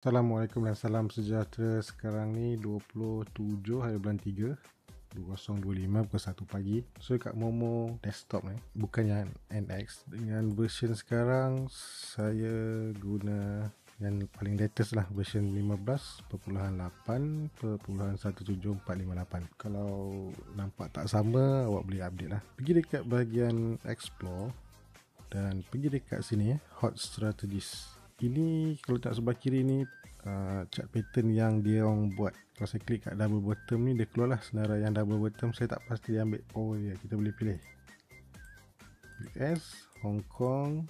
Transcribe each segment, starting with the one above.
Assalamualaikum dan salam sejahtera. Sekarang ni 27 hari bulan 3 2025 pukul 1 pagi. So kat Momo desktop ni, bukan yang NX. Dengan version sekarang saya guna yang paling latest lah, version 15.8.17458. Kalau nampak tak sama, awak boleh update lah. Pergi dekat bahagian explore dan pergi dekat sini, hot strategies. Ini kalau tak sebelah kiri ni chart pattern yang dia orang buat. Kalau saya klik kat double bottom ni, dia keluar lah senarai yang double bottom. Saya tak pasti dia ambil. Oh ya, kita boleh pilih US, Hong Kong,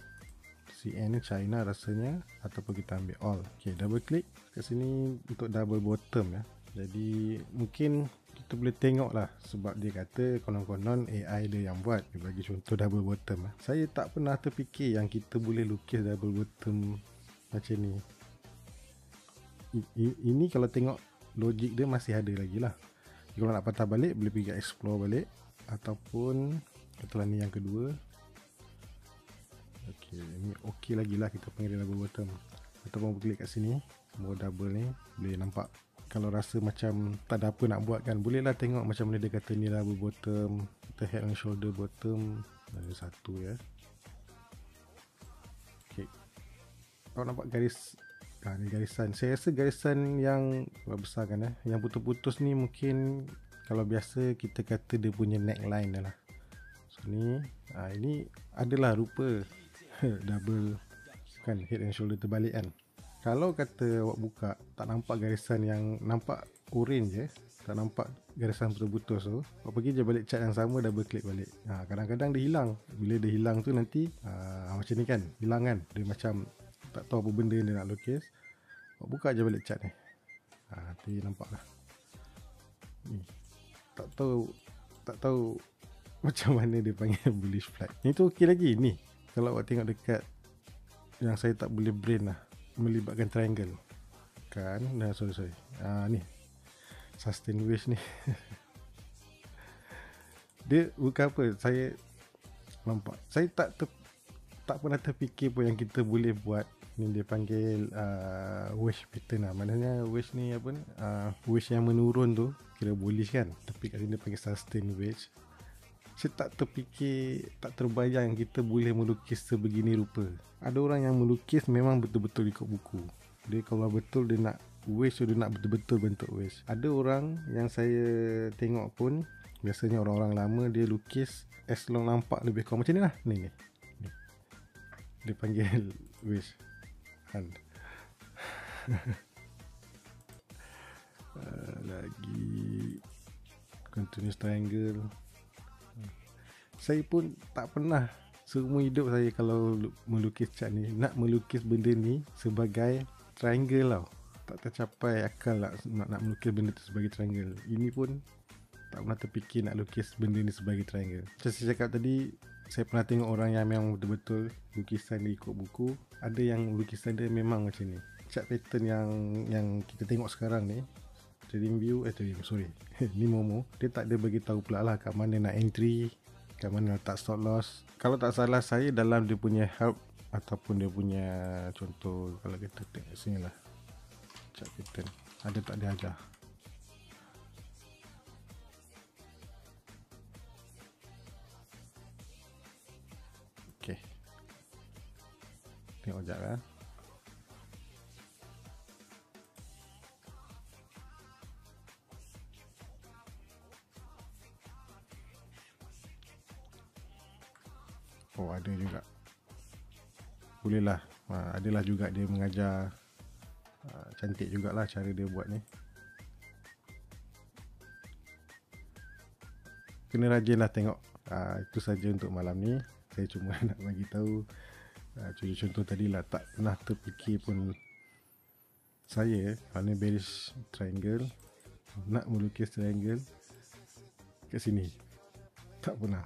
CN ni China rasanya, ataupun kita ambil all. Ok, double klik kat sini untuk double bottom ya. Jadi mungkin kita boleh tengok lah, sebab dia kata konon-konon AI dia yang buat. Dia bagi contoh double bottom. Saya tak pernah terfikir yang kita boleh lukis double bottom macam ni. Ini kalau tengok logik dia masih ada lagi lah. Kalau nak patah balik, boleh pergi explore balik, ataupun setelah ni yang kedua. Ok, ini ok lagi lah, kita panggil dia double bottom. Ataupun klik kat sini, more double ni, boleh nampak. Kalau rasa macam tak ada apa nak buat kan, bolehlah tengok macam mana dia kata ni double bottom. Kita head and shoulder bottom, ada satu ya. Ok, kau nampak garis, ni garisan. Saya rasa garisan yang besar kan ya. Yang putus-putus ni mungkin kalau biasa kita kata dia punya neckline dah lah. So ni, ini adalah rupa double kan, head and shoulder terbalik kan. Kalau kata awak buka, tak nampak garisan yang nampak orange je, tak nampak garisan putus-putus tu, awak pergi je balik chart yang sama, double klik balik. Kadang-kadang dia hilang. Bila dia hilang tu nanti macam ni kan, hilang kan. Dia macam tak tahu apa benda dia nak lukis. Awak buka je balik chart ni. Nanti nampak lah. Ni. Tak tahu macam mana dia panggil bullish flag. Ni tu okey lagi ni. Kalau awak tengok dekat yang saya tak boleh brain lah, melibatkan triangle kan. Sorry ni sustain wish ni dia bukan apa, saya nampak, saya tak pernah terfikir pun yang kita boleh buat ni. Dia panggil wish pattern lah. Maknanya wish ni apa ni, wish yang menurun tu kira bullish kan, tapi kat sini dia panggil sustain wish. Saya tak terfikir, tak terbayang kita boleh melukis sebegini rupa. Ada orang yang melukis memang betul-betul ikut buku. Dia kalau betul dia nak wish, dia nak betul-betul bentuk wish. Ada orang yang saya tengok pun, biasanya orang-orang lama, dia lukis as long nampak lebih kurang macam ni lah. Ni. Dia panggil wish kan. Lagi continuous triangle. Saya pun tak pernah seumur hidup saya kalau melukis chart ni, nak melukis benda ni sebagai triangle tau. Tak tercapai akal lah nak melukis benda tu sebagai triangle. Ini pun tak pernah terfikir nak lukis benda ni sebagai triangle. Macam saya cakap tadi, saya pernah tengok orang yang memang betul-betul lukisan dia ikut buku. Ada yang lukisan dia memang macam ni. Chart pattern yang kita tengok sekarang ni, TradingView, ni Momo, dia tak ada bagi tahu pula lah kat mana nak entry, kat mana letak stop loss. Kalau tak salah saya, dalam dia punya help ataupun dia punya contoh, kalau kita tengok sini lah chart pattern, ada tak dia ajar. Ok, tengok sekejap kan. Oh, ada juga. Boleh lah. Adalah juga dia mengajar. Cantik jugalah cara dia buat ni. Kena rajin lah tengok. Itu saja untuk malam ni. Saya cuma nak bagi tahu contoh tadi lah. Tak pernah terfikir pun saya, mana bearish triangle, nak melukis triangle kat sini. Tak pernah.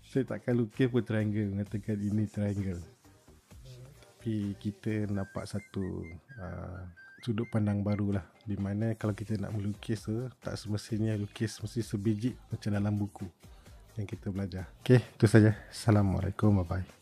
Saya takkan lukis pun triangle, mengatakan ini triangle. Tapi kita nampak satu sudut pandang baru lah, di mana kalau kita nak melukis tu, tak semestinya lukis mesti sebiji macam dalam buku yang kita belajar. Ok, itu saja. Assalamualaikum, bye bye.